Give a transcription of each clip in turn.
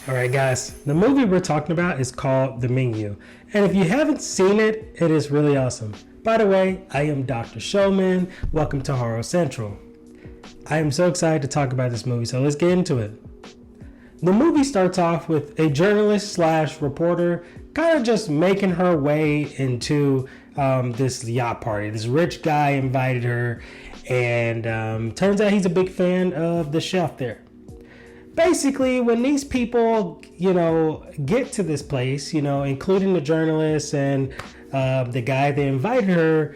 All right, guys, the movie we're talking about is called The Menu. And if you haven't seen it, it is really awesome. By the way, I am Dr. Showman. Welcome to Horror Central. I am so excited to talk about this movie, so let's get into it. The movie starts off with a journalist slash reporter kind of just making her way into this yacht party. This rich guy invited her, and turns out he's a big fan of the chef there. Basically, when these people, get to this place, including the journalist and the guy that invited her,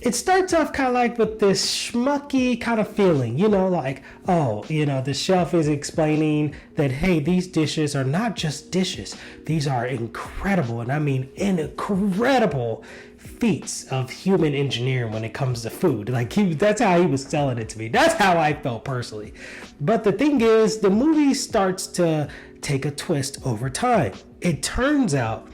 it starts off kind of like with this schmucky kind of feeling, the chef is explaining that, hey, these dishes are not just dishes. These are incredible, and I mean incredible feats of human engineering when it comes to food. That's how he was selling it to me. That's how I felt personally. But the thing is, the movie starts to take a twist over time. It turns out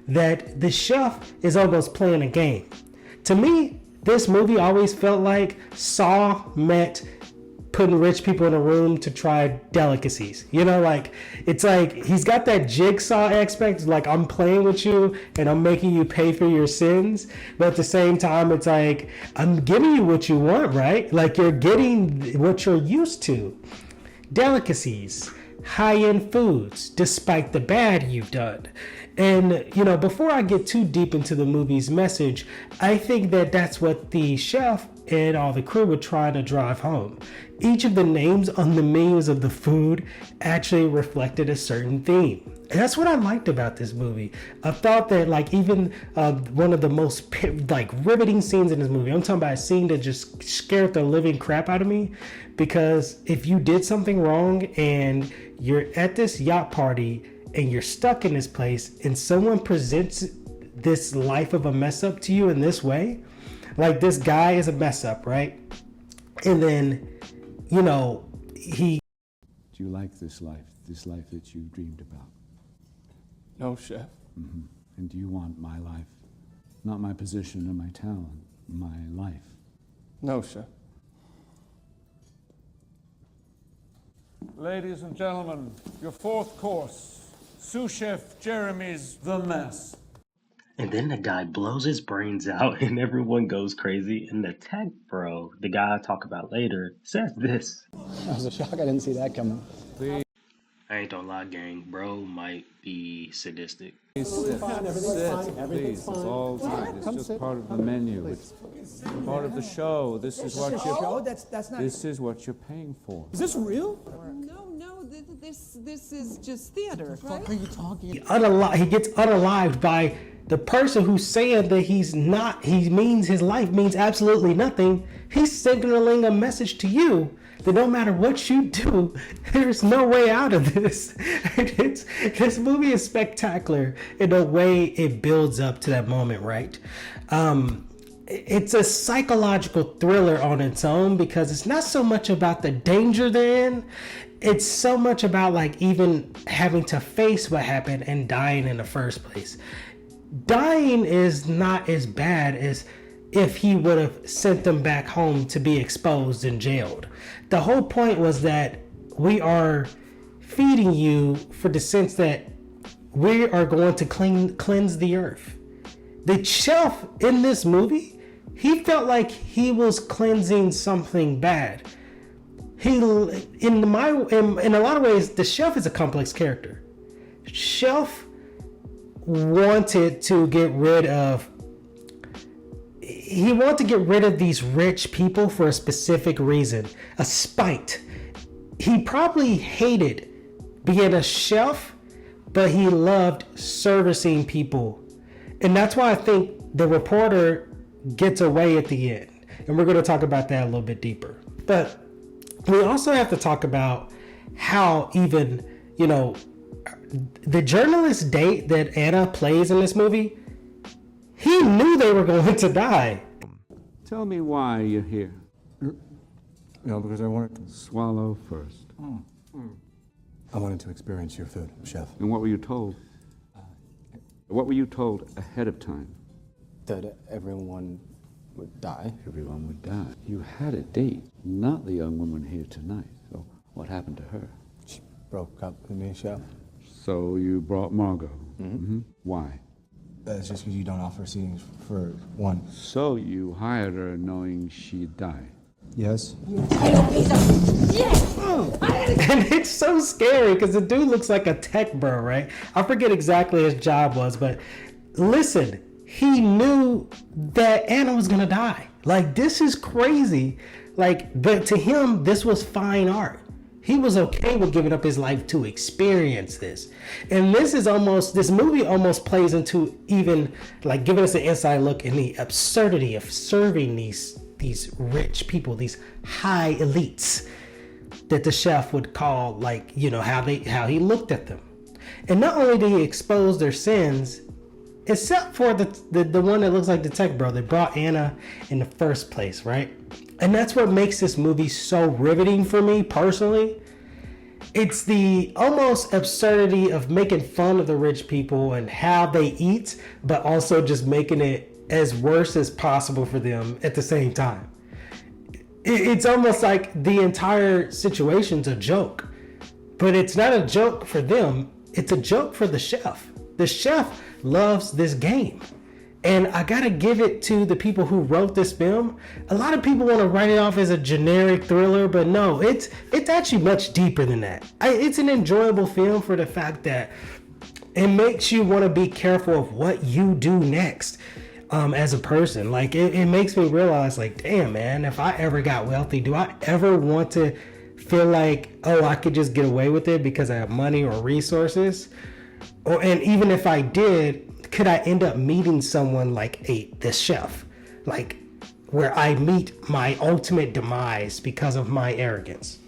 that the chef is almost playing a game. To me, this movie always felt like Saw met putting rich people in a room to try delicacies. It's like he's got that jigsaw aspect, like I'm playing with you and I'm making you pay for your sins. But at the same time, it's like I'm giving you what you want, right? Like you're getting what you're used to. Delicacies, high-end foods, despite the bad you've done. And, before I get too deep into the movie's message, I think that that's what the chef and all the crew were trying to drive home. Each of the names on the menus of the food actually reflected a certain theme. And that's what I liked about this movie. I thought that even one of the most riveting scenes in this movie, I'm talking about a scene that just scared the living crap out of me, because if you did something wrong and you're at this yacht party and you're stuck in this place and someone presents this life of a mess up to you in this way, like this guy is a mess up, right? And then, he... Do you like this life that you dreamed about? No, Chef. Mm-hmm. And do you want my life? Not my position or my talent, my life. No, Chef. Ladies and gentlemen, your fourth course, sous chef Jeremy's The Mess. And then the guy blows his brains out and everyone goes crazy. And the tech bro, the guy I talk about later, says this. That was a shock. I didn't see that coming. Please. I ain't gonna lie, gang. Bro might be sadistic. Sit. Please. It's all good. It's just part of the menu. It's part of the show. This is what show? That's not. This is what you're paying for. Is this real? No. This is just theater, right? What are you talking? He gets unalived by the person who's saying that he's not. His life means absolutely nothing. He's signaling a message to you that no matter what you do, there's no way out of this. This movie is spectacular in the way it builds up to that moment, right? It's a psychological thriller on its own, because it's not so much about the danger they're in. It's so much about even having to face what happened and dying in the first place. Dying is not as bad as if he would have sent them back home to be exposed and jailed. The whole point was that we are feeding you for the sense that we are going to cleanse the earth. The chef in this movie, he felt like he was cleansing something bad. In a lot of ways, the chef is a complex character. Chef wanted to get rid of these rich people for a specific reason, a spite. He probably hated being a chef, but he loved servicing people. And that's why I think the reporter gets away at the end. And we're going to talk about that a little bit deeper. But we also have to talk about how even, the journalist date that Anna plays in this movie, he knew they were going to die. Tell me why you're here. Because I wanted to... Swallow first. I wanted to experience your food, Chef. And what were you told? What were you told ahead of time? That everyone would die. Everyone would die. You had a date, not the young woman here tonight. So what happened to her? She broke up with me, Chef. So you brought Margot. Why? That's just because you don't offer seating for one. So you hired her knowing she'd die. Yes? And it's so scary because the dude looks like a tech bro, right? I forget exactly his job was, but listen, he knew that Anna was gonna die. Like, this is crazy. Like, but to him, this was fine art. He was okay with giving up his life to experience this. And this movie almost plays into even like giving us an inside look in the absurdity of serving these rich people, these high elites that the chef would call, like, you know, how he looked at them. And not only did he expose their sins, except for the one that looks like the tech bro that brought Anna in the first place, right? And that's what makes this movie so riveting for me personally. It's the almost absurdity of making fun of the rich people and how they eat, but also just making it as worse as possible for them at the same time. It's almost like the entire situation's a joke, but it's not a joke for them. It's a joke for the chef. The chef loves this game. And I gotta give it to the people who wrote this film. A lot of people want to write it off as a generic thriller, but no, it's actually much deeper than that. It's an enjoyable film for the fact that it makes you want to be careful of what you do next as a person. Like, it makes me realize, like, damn, man, if I ever got wealthy, do I ever want to feel like, oh, I could just get away with it because I have money or resources? And even if I did, could I end up meeting someone like this chef, like where I meet my ultimate demise because of my arrogance?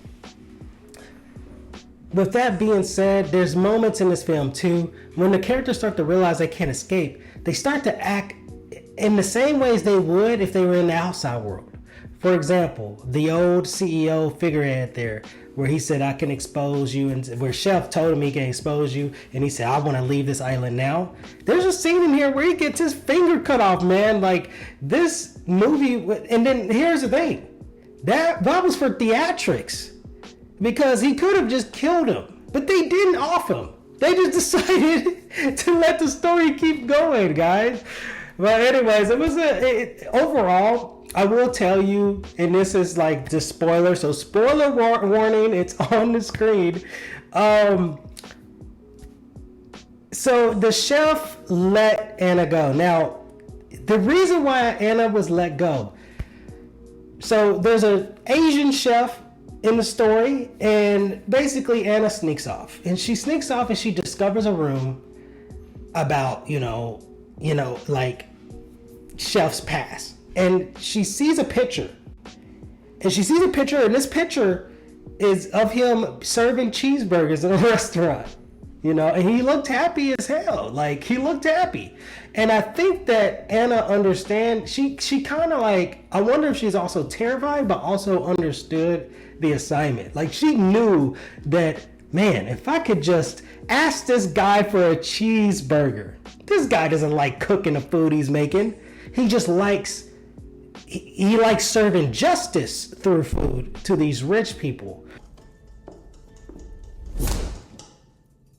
With that being said, there's moments in this film too when the characters start to realize they can't escape. They start to act in the same ways they would if they were in the outside world. For example, the old CEO figurehead there, where he said, I can expose you, and where Chef told him he can expose you, and he said, I want to leave this island now. There's a scene in here where he gets his finger cut off, man. Like, this movie, and then here's the thing. That was for theatrics, because he could have just killed him, but they didn't off him. They just decided to let the story keep going, guys. But anyways, overall, I will tell you, and this is like the spoiler, so spoiler warning, it's on the screen. So the chef let Anna go. Now, the reason why Anna was let go, so there's an Asian chef in the story, and basically Anna sneaks off. And she sneaks off and she discovers a room about, like chef's past. And she sees a picture. And this picture is of him serving cheeseburgers in a restaurant. And he looked happy as hell. Like, he looked happy. And I think that Anna understands, she kind of like, I wonder if she's also terrified, but also understood the assignment. Like, she knew that, man, if I could just ask this guy for a cheeseburger. This guy doesn't like cooking the food he's making. He just likes, he likes serving justice through food to these rich people.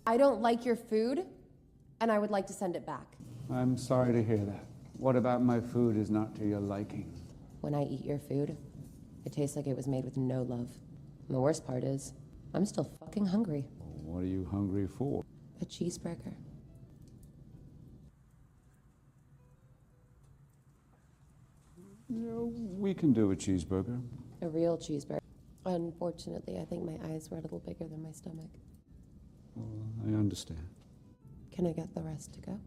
I don't like your food, and I would like to send it back. I'm sorry to hear that. What about my food is not to your liking? When I eat your food, it tastes like it was made with no love. And the worst part is, I'm still fucking hungry. What are you hungry for? A cheeseburger. We can do a cheeseburger. A real cheeseburger. Unfortunately, I think my eyes were a little bigger than my stomach. Well, I understand. Can I get the rest to go?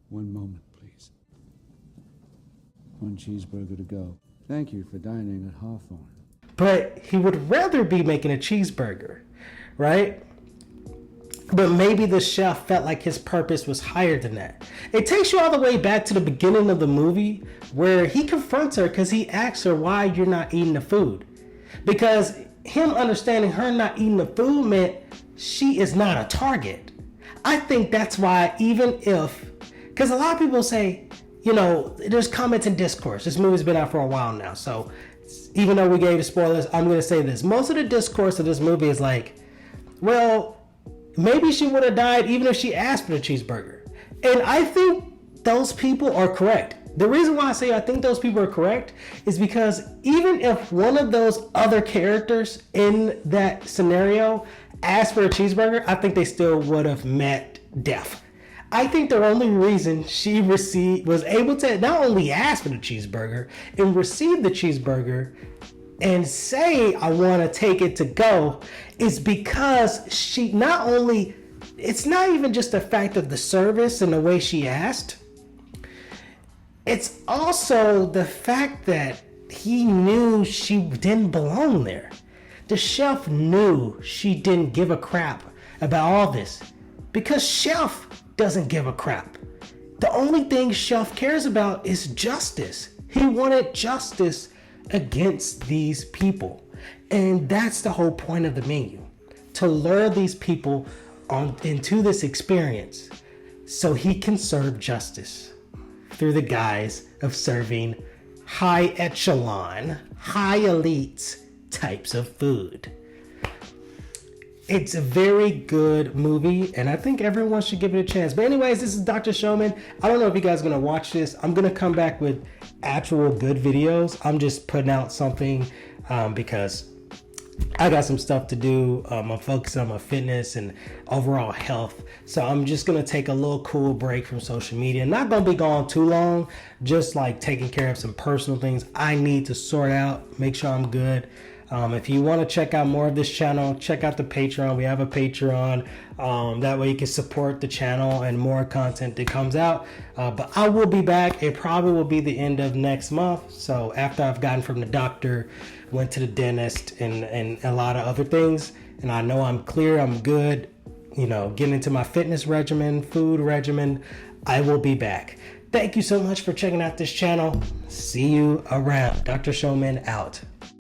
One moment, please. One cheeseburger to go. Thank you for dining at Hawthorne. But he would rather be making a cheeseburger, right? But maybe the chef felt like his purpose was higher than that. It takes you all the way back to the beginning of the movie where he confronts her because he asks her why you're not eating the food. Because him understanding her not eating the food meant she is not a target. I think that's why, even if, because a lot of people say, there's comments and discourse. This movie's been out for a while now. So even though we gave the spoilers, I'm going to say this. Most of the discourse of this movie is like, well, maybe she would have died even if she asked for the cheeseburger. And I think those people are correct. The reason why I say I think those people are correct is because even if one of those other characters in that scenario asked for a cheeseburger, I think they still would have met death. I think the only reason she was able to not only ask for the cheeseburger and receive the cheeseburger and say, I want to take it to go, is because she not only, it's not even just the fact of the service and the way she asked. It's also the fact that he knew she didn't belong there. The chef knew she didn't give a crap about all this because Chef doesn't give a crap. The only thing Chef cares about is justice. He wanted justice against these people. And that's the whole point of the menu, to lure these people into this experience so he can serve justice through the guise of serving high echelon, high elite types of food. It's a very good movie, and I think everyone should give it a chance. But anyways, this is Dr. Showman. I don't know if you guys are going to watch this. I'm going to come back with actual good videos. I'm just putting out something because I got some stuff to do. I'm focusing on my fitness and overall health. So I'm just going to take a little cool break from social media. Not going to be gone too long, just like taking care of some personal things I need to sort out, make sure I'm good. If you want to check out more of this channel, check out the Patreon. We have a Patreon. That way you can support the channel and more content that comes out. But I will be back. It probably will be the end of next month. So after I've gotten from the doctor, went to the dentist and a lot of other things, and I know I'm clear, I'm good, getting into my fitness regimen, food regimen, I will be back. Thank you so much for checking out this channel. See you around. Dr. Showman out.